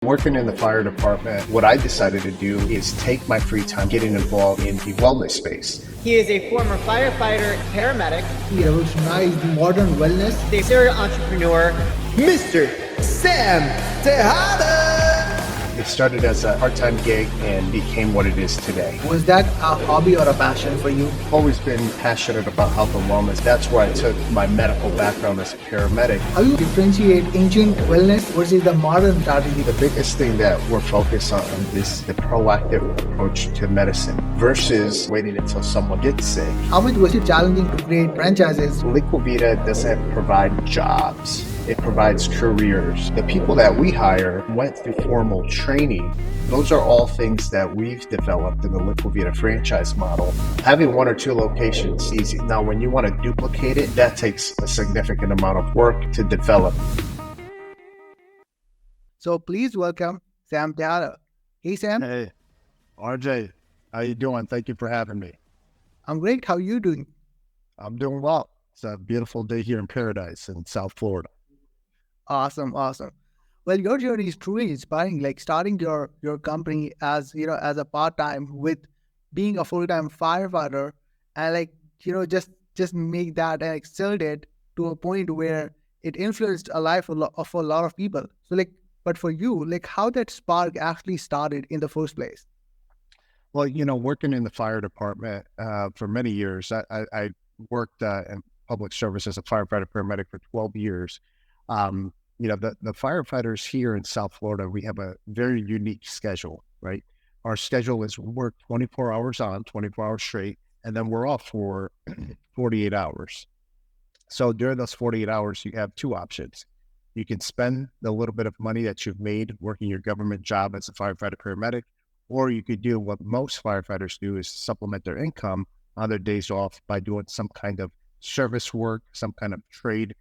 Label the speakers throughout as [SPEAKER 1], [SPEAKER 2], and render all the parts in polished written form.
[SPEAKER 1] Working in the fire department, what I decided to do is take my free time getting involved in the wellness space.
[SPEAKER 2] He is a former firefighter, paramedic.
[SPEAKER 3] He revolutionized modern wellness.
[SPEAKER 2] A serial entrepreneur,
[SPEAKER 4] Mr. Sam Tejada.
[SPEAKER 1] It started as a part-time gig and became what it is today.
[SPEAKER 3] Was that a hobby or a passion for you?
[SPEAKER 1] I've always been passionate about health and wellness. That's where I took my medical background as a paramedic.
[SPEAKER 3] How do you differentiate ancient wellness versus the modern strategy?
[SPEAKER 1] The biggest thing that we're focused on is the proactive approach to medicine versus waiting until someone gets sick.
[SPEAKER 3] How much was it challenging to create franchises?
[SPEAKER 1] Liquivida doesn't provide jobs. It provides careers. The people that we hire went through formal training. Those are all things that we've developed in the Liquivida franchise model. Having one or two locations is easy. Now, when you want to duplicate it, that takes a significant amount of work to develop.
[SPEAKER 3] So please welcome Sam Tejada. Hey, Sam.
[SPEAKER 5] Hey, RJ, how you doing? Thank you for having me.
[SPEAKER 3] I'm great. How are you doing?
[SPEAKER 5] I'm doing well. It's a beautiful day here in paradise in South Florida.
[SPEAKER 3] Awesome. Well, your journey is truly inspiring. Like starting your company as as a part-time with being a full-time firefighter, and just make that and excelled it to a point where it influenced a life of a lot of people. So but for you, how that spark actually started in the first place?
[SPEAKER 5] Well, working in the fire department for many years, I worked in public service as a firefighter paramedic for 12 years. The firefighters here in South Florida, we have a very unique schedule, right? Our schedule is work 24 hours on, 24 hours straight, and then we're off for 48 hours. So during those 48 hours, you have two options. You can spend the little bit of money that you've made working your government job as a firefighter paramedic, or you could do what most firefighters do is supplement their income on their days off by doing some kind of service work, some kind of trade,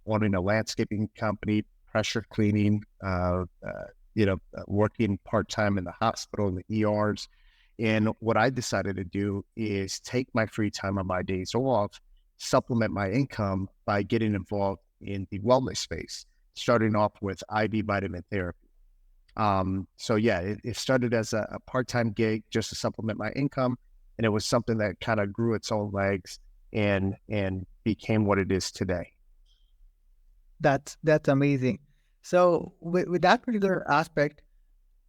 [SPEAKER 5] owning a landscaping company, pressure cleaning, working part-time in the hospital, in the ERs. And what I decided to do is take my free time on my days off, supplement my income by getting involved in the wellness space, starting off with IV vitamin therapy. It started as a part-time gig just to supplement my income. And it was something that kind of grew its own legs and became what it is today.
[SPEAKER 3] That's amazing. So with that particular aspect,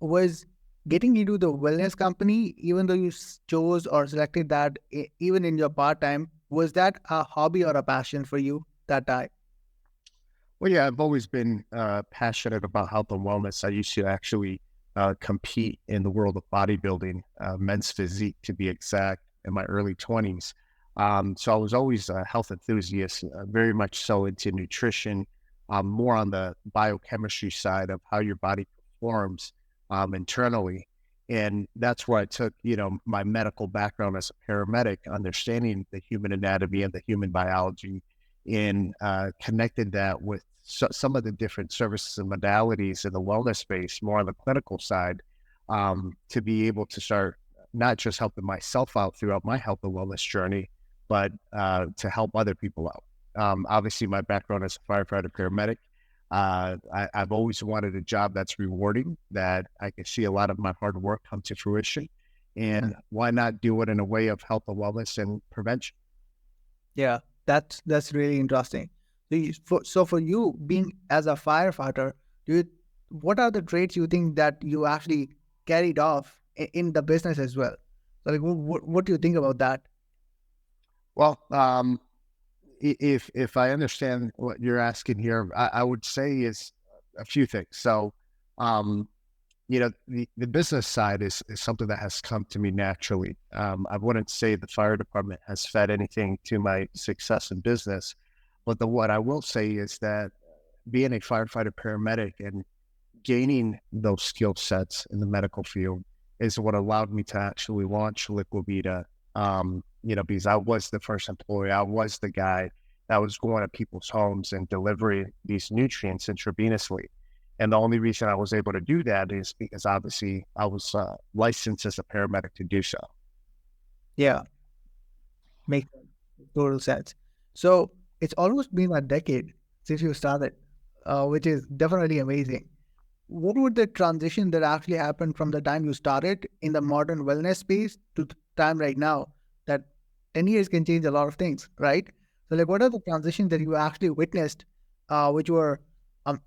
[SPEAKER 3] was getting into the wellness company, even though you chose or selected that even in your part-time, was that a hobby or a passion for you that time?
[SPEAKER 5] Well, yeah, I've always been passionate about health and wellness. I used to actually compete in the world of bodybuilding, men's physique to be exact, in my early 20s. So I was always a health enthusiast, very much so into nutrition, more on the biochemistry side of how your body performs internally. And that's where I took, my medical background as a paramedic, understanding the human anatomy and the human biology, and connected that with some of the different services and modalities in the wellness space, more on the clinical side, to be able to start not just helping myself out throughout my health and wellness journey, but to help other people out. Obviously, my background as a firefighter paramedic, I've always wanted a job that's rewarding, that I can see a lot of my hard work come to fruition. And why not do it in a way of health and wellness and prevention?
[SPEAKER 3] Yeah, that's really interesting. So for you, being as a firefighter, what are the traits you think that you actually carried off in the business as well? So what do you think about that?
[SPEAKER 5] Well, if I understand what you're asking here, I would say is a few things. So, the business side is something that has come to me naturally. I wouldn't say the fire department has fed anything to my success in business, but what I will say is that being a firefighter paramedic and gaining those skill sets in the medical field is what allowed me to actually launch Liquivida. Because I was the first employee, I was the guy that was going to people's homes and delivering these nutrients intravenously. And the only reason I was able to do that is because obviously I was licensed as a paramedic to do so.
[SPEAKER 3] Yeah, makes total sense. So it's almost been a decade since you started, which is definitely amazing. what would the transition that actually happened from the time you started in the modern wellness space to the time right now? That 10 years can change a lot of things, right? So, like, what are the transitions that you actually witnessed, which were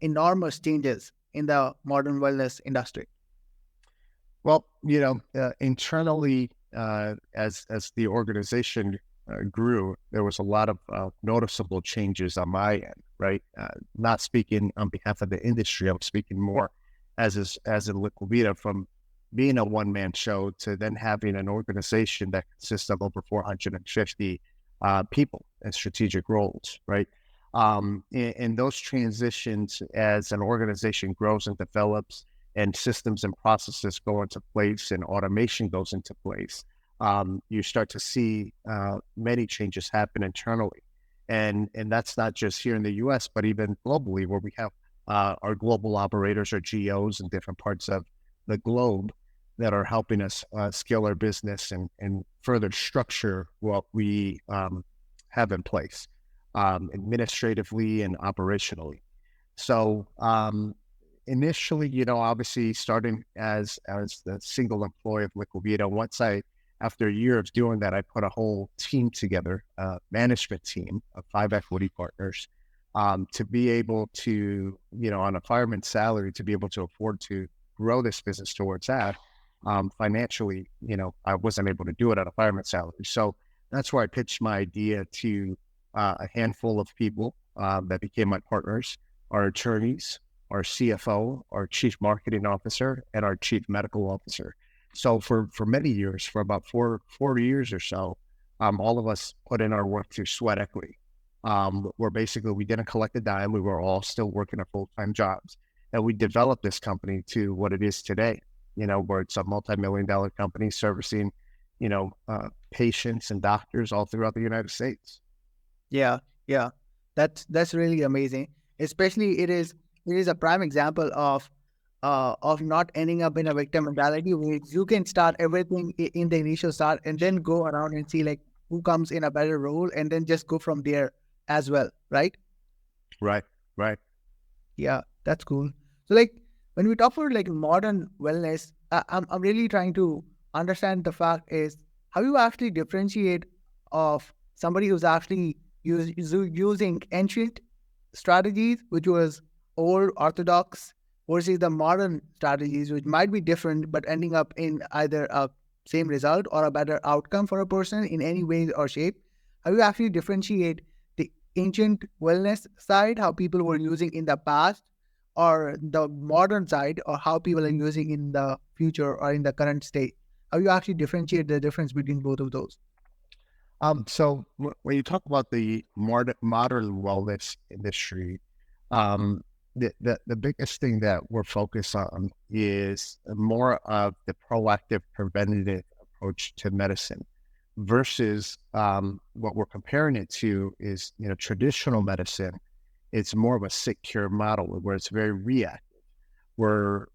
[SPEAKER 3] enormous changes in the modern wellness industry?
[SPEAKER 5] Well, internally, as the organization grew, there was a lot of noticeable changes on my end, right? Not speaking on behalf of the industry, I'm speaking more as in Liquivida, from being a one-man show to then having an organization that consists of over 450 people in strategic roles, right? And those transitions, as an organization grows and develops, and systems and processes go into place and automation goes into place, you start to see many changes happen internally. And that's not just here in the US, but even globally, where we have our global operators or GOs in different parts of the globe that are helping us scale our business and further structure what we have in place administratively and operationally. So initially, obviously starting as the single employee of Liquivida, after a year of doing that, I put a whole team together, a management team of 5 equity partners, to be able to, on a fireman's salary, to be able to afford to grow this business towards that. Financially, I wasn't able to do it on a fireman's salary. So that's where I pitched my idea to a handful of people that became my partners, our attorneys, our CFO, our chief marketing officer, and our chief medical officer. So for many years, for about four years or so, all of us put in our work through sweat equity, where basically we didn't collect a dime. We were all still working our full-time jobs. And we developed this company to what it is today, where it's a multi-million-dollar company servicing, patients and doctors all throughout the United States.
[SPEAKER 3] Yeah, yeah, that's really amazing. Especially it is a prime example of not ending up in a victim mentality, where you can start everything in the initial start and then go around and see like who comes in a better role and then just go from there as well, right?
[SPEAKER 5] Right.
[SPEAKER 3] Yeah, that's cool. So like when we talk about like modern wellness, I'm really trying to understand the fact is how you actually differentiate of somebody who's actually using ancient strategies, which was old orthodox, versus the modern strategies, which might be different, but ending up in either a same result or a better outcome for a person in any way or shape. How you actually differentiate the ancient wellness side, how people were using in the past, or the modern side, or how people are using in the future or in the current state? How you actually differentiate the difference between both of those?
[SPEAKER 5] So when you talk about the modern wellness industry, the biggest thing that we're focused on is more of the proactive preventative approach to medicine versus what we're comparing it to is, traditional medicine. It's more of a sick cure model where it's very reactive. Where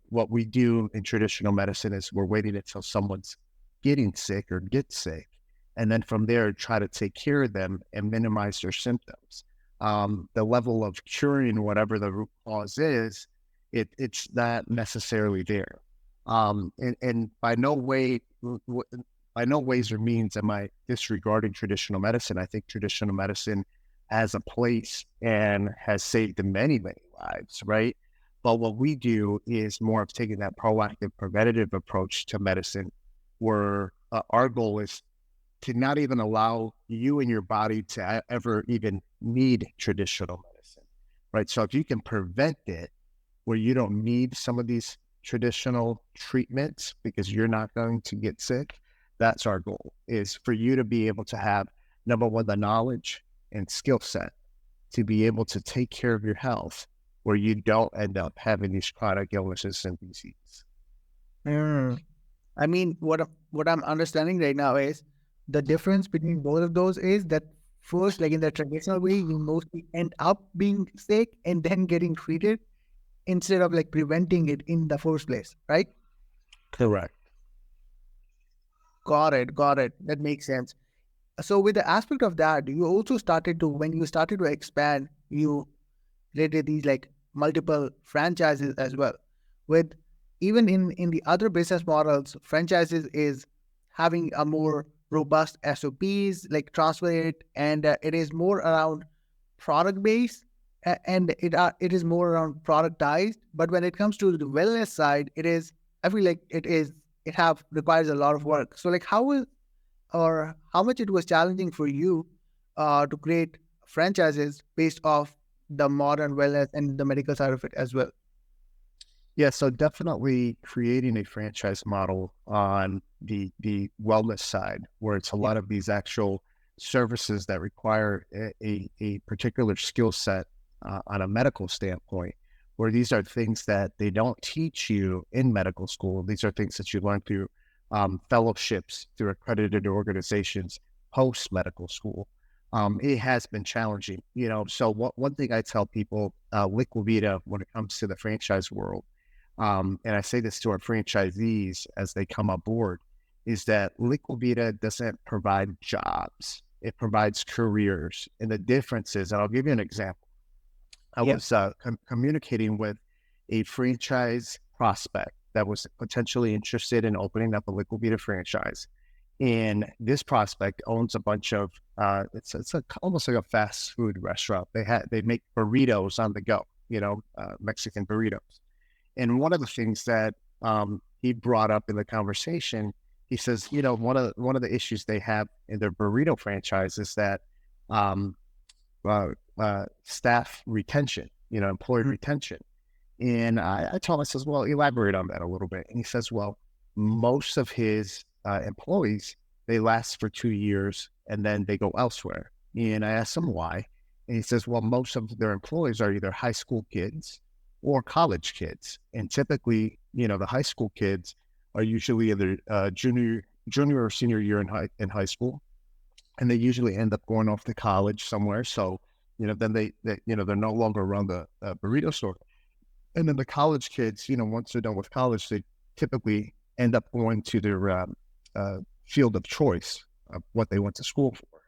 [SPEAKER 5] what we do in traditional medicine is we're waiting until someone's getting sick or gets sick, and then from there try to take care of them and minimize their symptoms. The level of curing whatever the root cause is, it's not necessarily there. And by no ways or means am I disregarding traditional medicine. I think traditional medicine has a place and has saved many, many lives, right? But what we do is more of taking that proactive preventative approach to medicine, where our goal is to not even allow you and your body to ever even need traditional medicine, right? So if you can prevent it where you don't need some of these traditional treatments because you're not going to get sick, that's our goal, is for you to be able to have, number one, the knowledge and skill set to be able to take care of your health where you don't end up having these chronic illnesses and disease.
[SPEAKER 3] I mean, what I'm understanding right now is the difference between both of those is that first, like in the traditional way, you mostly end up being sick and then getting treated instead of like preventing it in the first place, right?
[SPEAKER 5] Correct.
[SPEAKER 3] Got it. That makes sense. So with the aspect of that, you also started to, when you started to expand, you created these like multiple franchises as well. With even in the other business models, franchises is having a more robust SOPs, like transfer it, and it is more around product based, and it is more around productized. But when it comes to the wellness side, I feel like it have requires a lot of work. So like how much it was challenging for you to create franchises based off the modern wellness and the medical side of it as well.
[SPEAKER 5] Yeah, so definitely creating a franchise model on the wellness side, where it's a lot of these actual services that require a particular skill set on a medical standpoint, where these are things that they don't teach you in medical school. These are things that you learn through fellowships, through accredited organizations post medical school. It has been challenging, So one thing I tell people, Liquivida, when it comes to the franchise world, and I say this to our franchisees as they come aboard, is that Liquivida doesn't provide jobs; it provides careers. And the difference is, and I'll give you an example. I was communicating with a franchise prospect that was potentially interested in opening up a Liquivida franchise. And this prospect owns a bunch of, almost like a fast food restaurant. They make burritos on the go, Mexican burritos. And one of the things that he brought up in the conversation, he says, one of the issues they have in their burrito franchise is that staff retention, employee retention. And I told him, I says, well, elaborate on that a little bit. And he says, well, most of his employees, they last for 2 years and then they go elsewhere. And I asked him why. And he says, well, most of their employees are either high school kids or college kids. And typically, the high school kids are usually either junior or senior year in high school. And they usually end up going off to college somewhere. So, then they're no longer around the burrito store. And then the college kids, once they're done with college, they typically end up going to their field of choice of what they went to school for.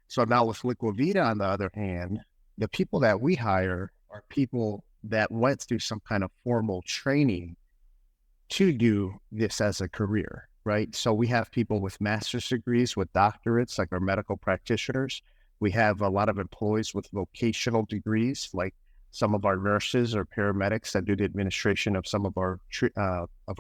[SPEAKER 5] So now with Liquivida, on the other hand, the people that we hire are people that went through some kind of formal training to do this as a career, right? So we have people with master's degrees, with doctorates, like our medical practitioners. We have a lot of employees with vocational degrees, like some of our nurses or paramedics that do the administration of some of our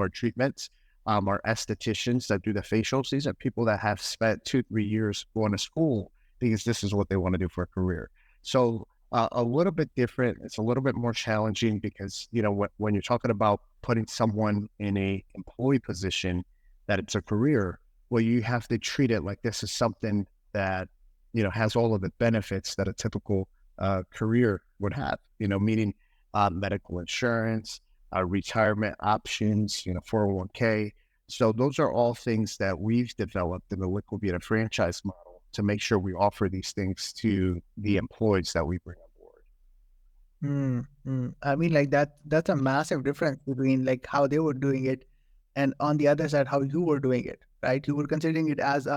[SPEAKER 5] treatments. Our estheticians that do the facials. These are people that have spent 2-3 years going to school because this is what they want to do for a career. So a little bit different. It's a little bit more challenging because, when you're talking about putting someone in a employee position, that it's a career, well, you have to treat it like this is something that, has all of the benefits that a typical career would have, meaning medical insurance, retirement options, 401k. So those are all things that we've developed in the Liquivida franchise model to make sure we offer these things to the employees that we bring on board.
[SPEAKER 3] I mean, like that's a massive difference between like how they were doing it and on the other side, how you were doing it, right? You were considering it as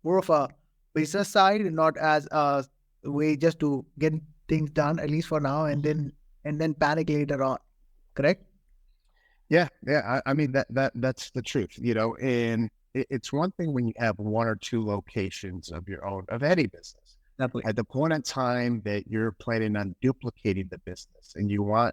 [SPEAKER 3] more of a business side, not as a way just to get things done, at least for now, and then panic later on. Correct?
[SPEAKER 5] Yeah. I mean, that's the truth, and it's one thing when you have 1 or 2 locations of your own, of any business.
[SPEAKER 3] Definitely.
[SPEAKER 5] At the point in time that you're planning on duplicating the business and you want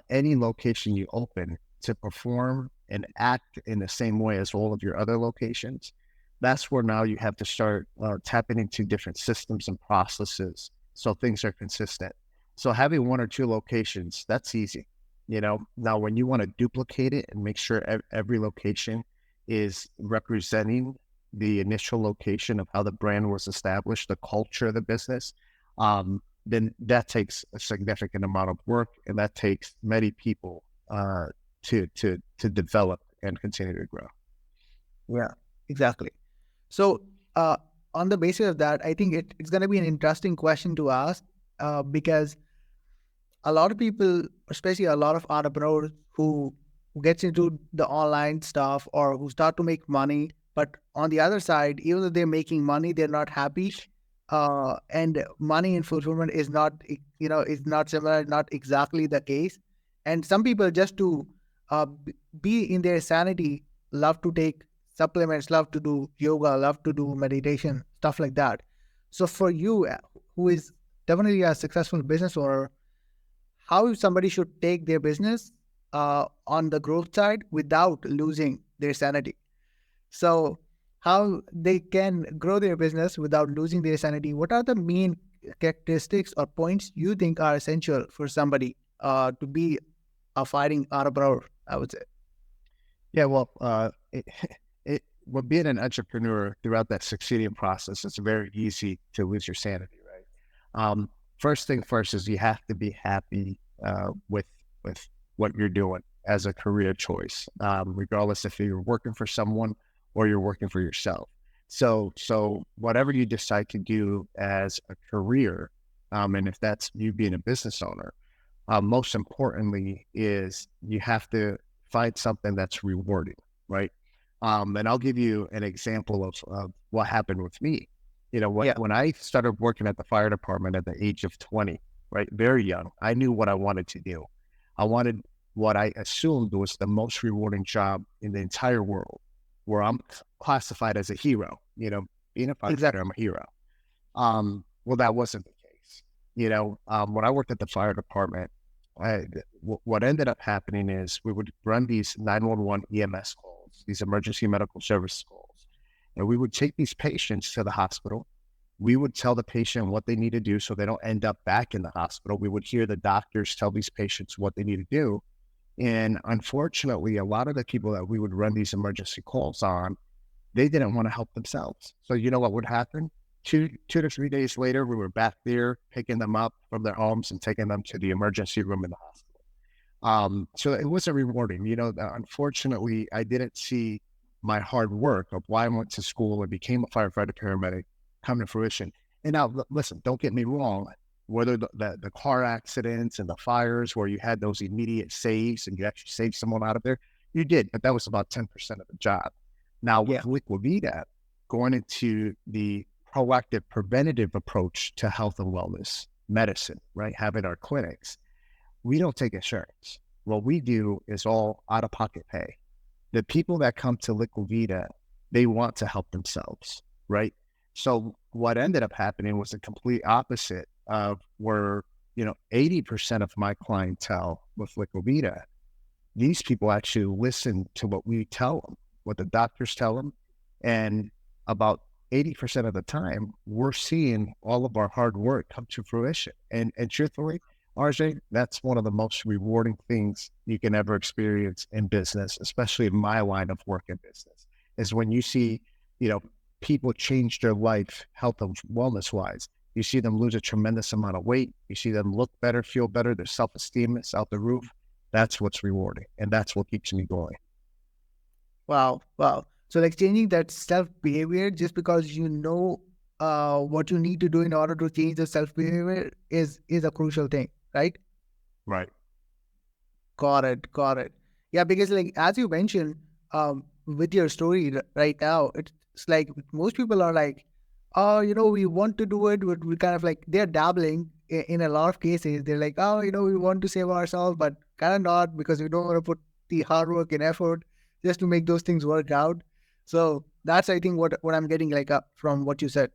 [SPEAKER 5] any location you open to perform and act in the same way as all of your other locations, that's where now you have to start tapping into different systems and processes so things are consistent. So having 1 or 2 locations, that's easy. Now when you want to duplicate it and make sure every location is representing the initial location of how the brand was established, the culture of the business, then that takes a significant amount of work, and that takes many people to develop and continue to grow.
[SPEAKER 3] Yeah, exactly. So on the basis of that, I think it's going to be an interesting question to ask because a lot of people, especially a lot of entrepreneurs who gets into the online stuff or who start to make money, but on the other side, even though they're making money, they're not happy. and money and fulfillment is not, is not similar, not exactly the case. And some people, just to be in their sanity, love to take supplements, love to do yoga, love to do meditation, stuff like that. So for you, who is definitely a successful business owner, how somebody should take their business on the growth side without losing their sanity. So how they can grow their business without losing their sanity? What are the main characteristics or points you think are essential for somebody to be a fighting entrepreneur, I would say?
[SPEAKER 5] Yeah, well, well, being an entrepreneur throughout that succeeding process, it's very easy to lose your sanity, right? First thing first is you have to be happy with what you're doing as a career choice, regardless if you're working for someone or you're working for yourself. So whatever you decide to do as a career, and if that's you being a business owner, most importantly is you have to find something that's rewarding, right? And I'll give you an example of what happened with me. When I started working at the fire department at the age of 20, right, very young, I knew what I wanted to do. I wanted what I assumed was the most rewarding job in the entire world, where I'm classified as a hero. Being a firefighter, I'm a hero. Well, that wasn't the case. When I worked at the fire department, what ended up happening is we would run these 911 EMS calls, these emergency medical service calls, and we would take these patients to the hospital. We would tell the patient what they need to do so they don't end up back in the hospital. We would hear the doctors tell these patients what they need to do. And unfortunately, a lot of the people that we would run these emergency calls on, they didn't want to help themselves. So you know what would happen? Two to 3 days later, we were back there picking them up from their homes and taking them to the emergency room in the hospital. So it wasn't rewarding. Unfortunately, I didn't see my hard work of why I went to school and became a firefighter paramedic come to fruition. And now, listen, don't get me wrong. Whether the car accidents and the fires where you had those immediate saves and you actually saved someone out of there, you did, but that was about 10% of the job. Now with Liquivida, going into the proactive preventative approach to health and wellness medicine, right? Having our clinics, we don't take insurance. What we do is all out-of-pocket pay. The people that come to Liquivida, they want to help themselves, right? So what ended up happening was the complete opposite of where, 80% of my clientele with Liquivida, these people actually listen to what we tell them, what the doctors tell them. And about 80% of the time, we're seeing all of our hard work come to fruition. And truthfully, RJ, that's one of the most rewarding things you can ever experience in business, especially in my line of work in business, is when you see, people change their life, health and wellness wise. You see them lose a tremendous amount of weight. You see them look better, feel better. Their self-esteem is out the roof. That's what's rewarding. And that's what keeps me going.
[SPEAKER 3] Wow. So like changing that self-behavior just because what you need to do in order to change the self-behavior is a crucial thing, right?
[SPEAKER 5] Right.
[SPEAKER 3] Got it. Yeah, because like, as you mentioned, with your story right now, it's like most people are like, oh, we want to do it, but we kind of like, they're dabbling in a lot of cases. They're like, oh, we want to save ourselves, but kind of not, because we don't want to put the hard work and effort just to make those things work out. So that's, I think, what I'm getting like from what you said.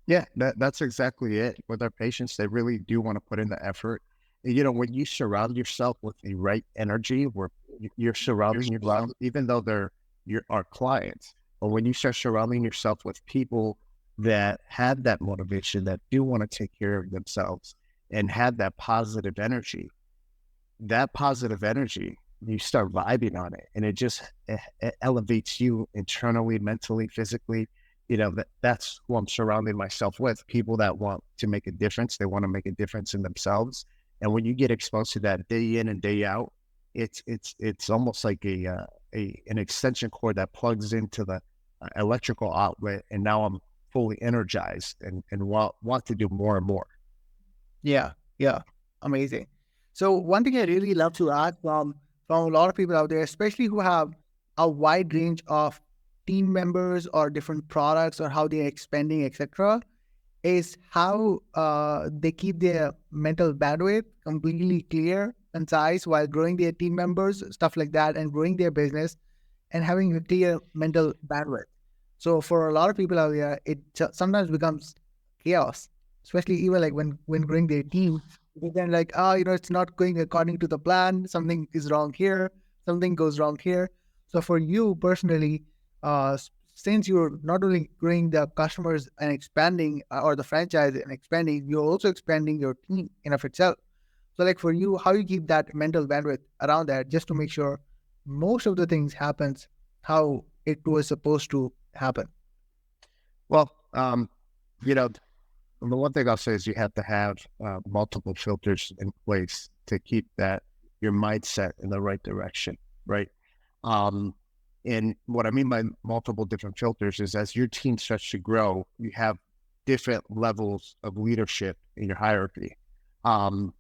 [SPEAKER 5] Yeah, that's exactly it. With our patients, they really do want to put in the effort. And, when you surround yourself with the right energy, where you're surrounding yourself, even though they're our clients, but when you start surrounding yourself with people that have that motivation, that do want to take care of themselves and have that positive energy, you start vibing on it, and it elevates you internally, mentally, physically. That's who I'm surrounding myself with, people that want to make a difference. They want to make a difference in themselves. And when you get exposed to that day in and day out, it's almost like an extension cord that plugs into the electrical outlet. And now I'm fully energized and want to do more and more.
[SPEAKER 3] Yeah. Amazing. So one thing I really love to add from a lot of people out there, especially who have a wide range of team members or different products or how they're expanding, etc., is how they keep their mental bandwidth completely clear, concise while growing their team members, stuff like that, and growing their business and having a clear mental bandwidth. So for a lot of people out there, it sometimes becomes chaos, especially even like when growing their team. Then like, it's not going according to the plan. Something is wrong here. Something goes wrong here. So for you personally, since you're not only growing the customers and expanding or the franchise and expanding, you're also expanding your team in of itself. So like for you, how you keep that mental bandwidth around that just to make sure most of the things happens how it was supposed to happen.
[SPEAKER 5] Well, you know, the one thing I'll say is you have to have multiple filters in place to keep that your mindset in the right direction, right? And what I mean by multiple different filters is as your team starts to grow, you have different levels of leadership in your hierarchy. I'm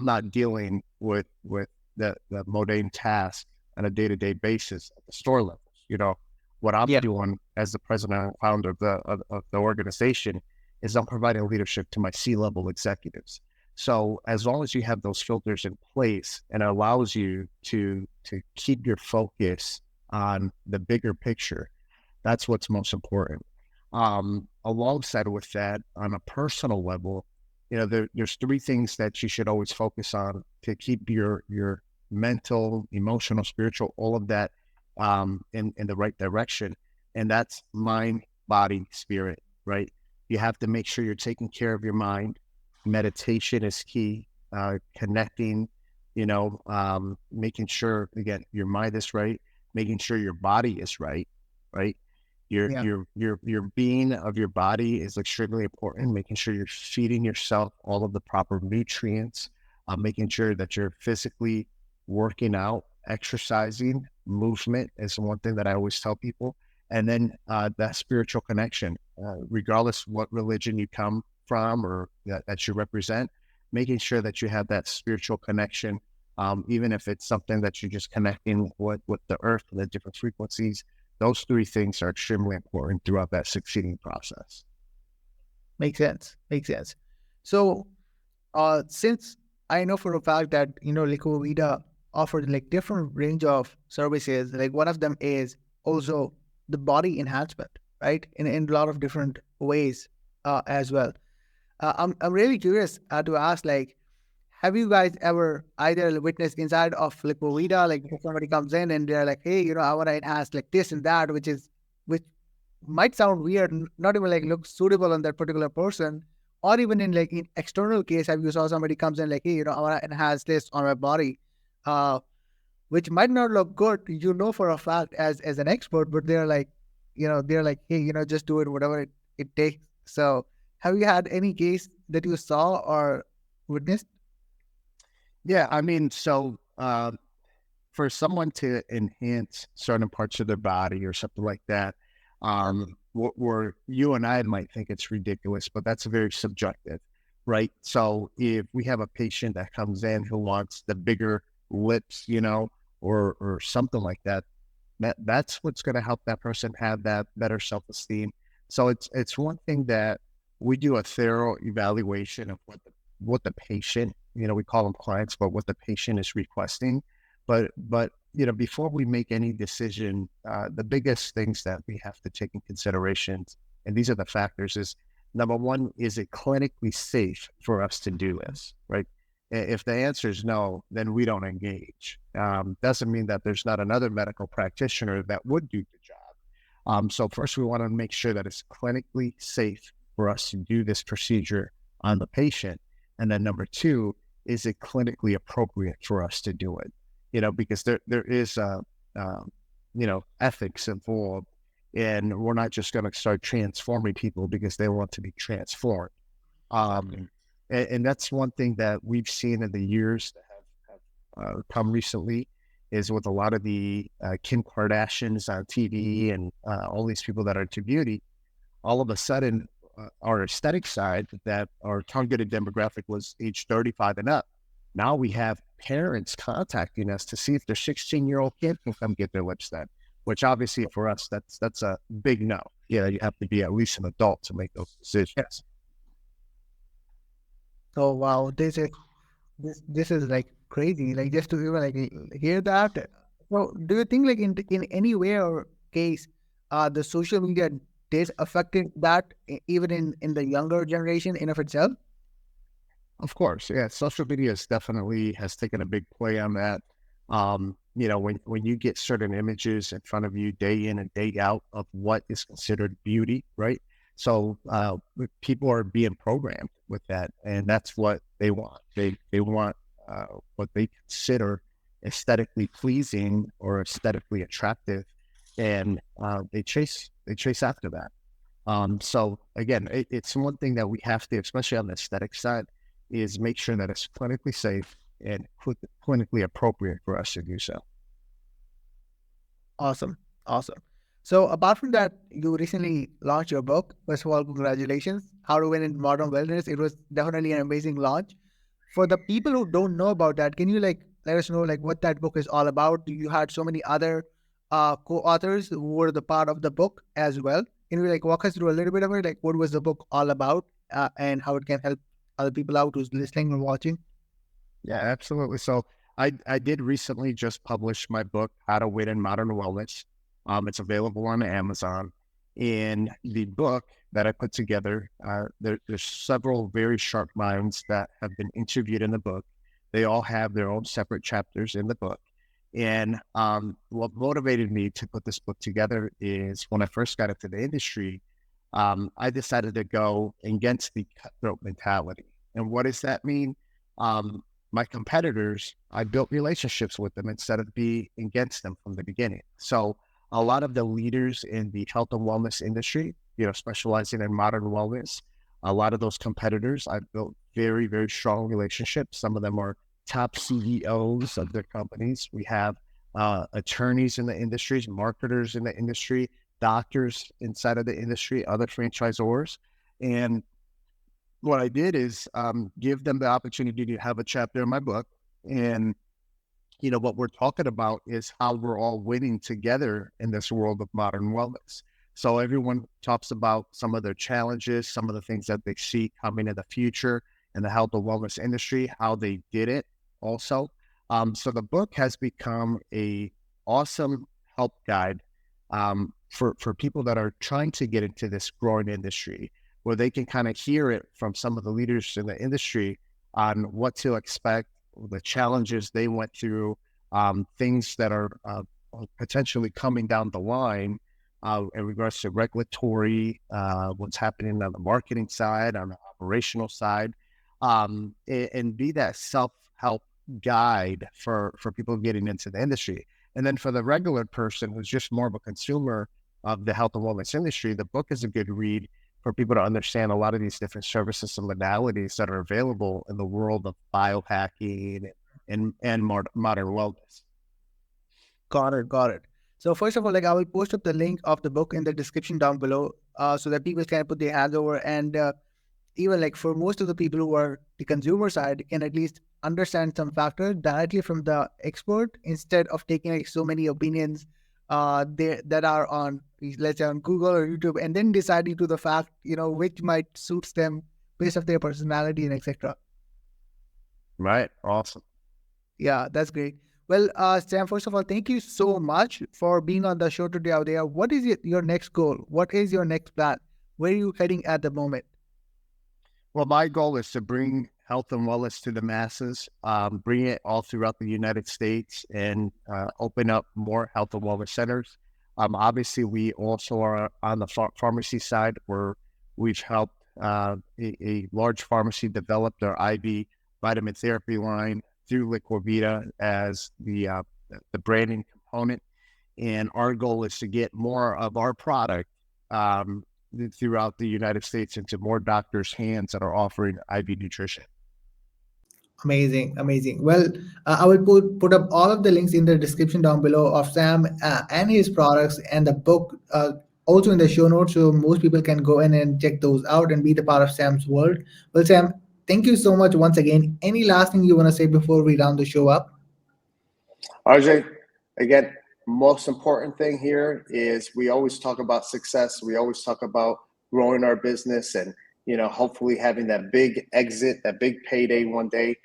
[SPEAKER 5] not dealing with the mundane task on a day-to-day basis at the store levels. What I'm doing as the president and founder of the organization is I'm providing leadership to my C-level executives. So as long as you have those filters in place, and it allows you to keep your focus on the bigger picture, that's what's most important. Alongside with that, on a personal level, there's three things that you should always focus on to keep your mental, emotional, spiritual, all of that in the right direction. And that's mind, body, spirit, right? You have to make sure you're taking care of your mind. Meditation is key. Connecting, making sure, again, your mind is right, making sure your body is right? Your being of your body is extremely important, making sure you're feeding yourself all of the proper nutrients, making sure that you're physically working out, exercising. Movement is one thing that I always tell people. And then that spiritual connection, regardless what religion you come from or that you represent, making sure that you have that spiritual connection, even if it's something that you're just connecting with the earth and the different frequencies. Those three things are extremely important throughout that succeeding process.
[SPEAKER 3] Makes sense. So since I know for a fact that, Liquivida offers like different range of services, like one of them is also the body enhancement, right? In a lot of different ways as well. I'm really curious to ask, like, have you guys ever either witnessed inside of Liquivida, like if somebody comes in and they're like, hey, I want to enhance like this and that, which might sound weird, not even like look suitable on that particular person, or even in like in external case, have you saw somebody comes in like, hey, I want to enhance this on my body, which might not look good, for a fact as an expert, but they're like, hey, just do it, whatever it takes. So have you had any case that you saw or witnessed?
[SPEAKER 5] Yeah, I mean, so for someone to enhance certain parts of their body or something like that, where you and I might think it's ridiculous, but that's very subjective, right? So if we have a patient that comes in who wants the bigger lips, or something like that, that's what's going to help that person have that better self-esteem. So it's one thing that we do a thorough evaluation of what the patient, we call them clients, but what the patient is requesting. But before we make any decision, the biggest things that we have to take in consideration, and these are the factors, is number one, is it clinically safe for us to do this, right? If the answer is no, then we don't engage. Doesn't mean that there's not another medical practitioner that would do the job. So first we want to make sure that it's clinically safe for us to do this procedure on the patient. And then number two, is it clinically appropriate for us to do it? Because there is, ethics involved, and we're not just going to start transforming people because they want to be transformed. And that's one thing that we've seen in the years that have come recently, is with a lot of the Kim Kardashians on TV and all these people that are into beauty, all of a sudden our aesthetic side, that our targeted demographic was age 35 and up. Now we have parents contacting us to see if their 16-year-old kid can come get their lips done, which obviously for us, that's a big no. You have to be at least an adult to make those decisions.
[SPEAKER 3] Oh wow, this is like crazy. Like just to even like hear that. So do you think like in any way or case, the social media is affected that even in the younger generation in of itself?
[SPEAKER 5] Of course, yeah. Social media is definitely has taken a big play on that. When you get certain images in front of you day in and day out of what is considered beauty, right? So people are being programmed with that, and that's what they want. They want what they consider aesthetically pleasing or aesthetically attractive, and they chase after that. So again, it's one thing that we have to, especially on the aesthetic side, is make sure that it's clinically safe and clinically appropriate for us to do so.
[SPEAKER 3] Awesome, awesome. So apart from that, you recently launched your book. First of all, congratulations. How to Win in Modern Wellness. It was definitely an amazing launch. For the people who don't know about that, can you like let us know like what that book is all about? You had so many other co-authors who were the part of the book as well. Can you like walk us through a little bit of it? Like what was the book all about, and how it can help other people out who's listening or watching?
[SPEAKER 5] Yeah, absolutely. So I did recently just publish my book, How to Win in Modern Wellness. It's available on Amazon. In the book that I put together, there's several very sharp minds that have been interviewed in the book. They all have their own separate chapters in the book. And what motivated me to put this book together is when I first got into the industry, I decided to go against the cutthroat mentality. And what does that mean? Um, my competitors, I built relationships with them instead of being against them from the beginning. So a lot of the leaders in the health and wellness industry, specializing in modern wellness, a lot of those competitors, I've built very, very strong relationships. Some of them are top CEOs of their companies. We have attorneys in the industries, marketers in the industry, doctors inside of the industry, other franchisors. And what I did is give them the opportunity to have a chapter in my book. And, what we're talking about is how we're all winning together in this world of modern wellness. So everyone talks about some of their challenges, some of the things that they see coming in the future in the health and wellness industry, how they did it also. So the book has become a awesome help guide for people that are trying to get into this growing industry, where they can kind of hear it from some of the leaders in the industry on what to expect, the challenges they went through, things that are potentially coming down the line in regards to regulatory, what's happening on the marketing side, on the operational side, and be that self-help guide for people getting into the industry. And then for the regular person who's just more of a consumer of the health and wellness industry, the book is a good read for people to understand a lot of these different services and modalities that are available in the world of biohacking and modern wellness.
[SPEAKER 3] Got it, got it. So first of all, like I will post up the link of the book in the description down below, so that people can put their hands over, and even like for most of the people who are the consumer side can at least understand some factors directly from the expert instead of taking like so many opinions there that are on, let's say, on Google or YouTube, and then deciding to the fact which might suits them based of their personality and etc.
[SPEAKER 5] Right. Awesome.
[SPEAKER 3] Yeah, that's great. Well, Sam, first of all, thank you so much for being on the show today out there. What is your next goal? What is your next plan? Where are you heading at the moment?
[SPEAKER 5] Well, my goal is to bring health and wellness to the masses, bring it all throughout the United States, and open up more health and wellness centers. Obviously, we also are on the pharmacy side, where we've helped a large pharmacy develop their IV vitamin therapy line through Liquivida as the branding component. And our goal is to get more of our product throughout the United States into more doctors' hands that are offering IV nutrition.
[SPEAKER 3] Amazing, amazing. Well, I will put up all of the links in the description down below of Sam and his products and the book, also in the show notes, so most people can go in and check those out and be the part of Sam's world. Well, Sam, thank you so much once again. Any last thing you want to say before we round the show up?
[SPEAKER 1] RJ, again, most important thing here is we always talk about success. We always talk about growing our business and hopefully having that big exit, that big payday one day.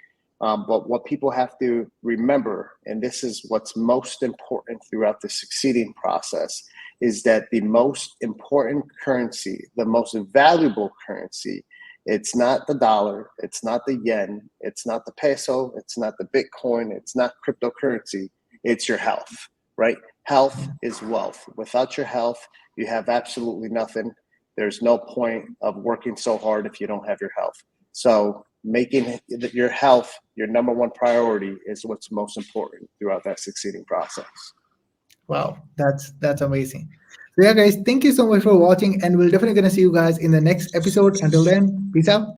[SPEAKER 1] But what people have to remember, and this is what's most important throughout the succeeding process, is that the most important currency, the most valuable currency, it's not the dollar, it's not the yen, it's not the peso, it's not the Bitcoin, it's not cryptocurrency, it's your health, right? Health is wealth. Without your health, you have absolutely nothing. There's no point of working so hard if you don't have your health. So making your health your number one priority is what's most important throughout that succeeding process.
[SPEAKER 3] Wow, that's amazing. So yeah, guys, thank you so much for watching, and we're definitely gonna see you guys in the next episode. Until then, peace out.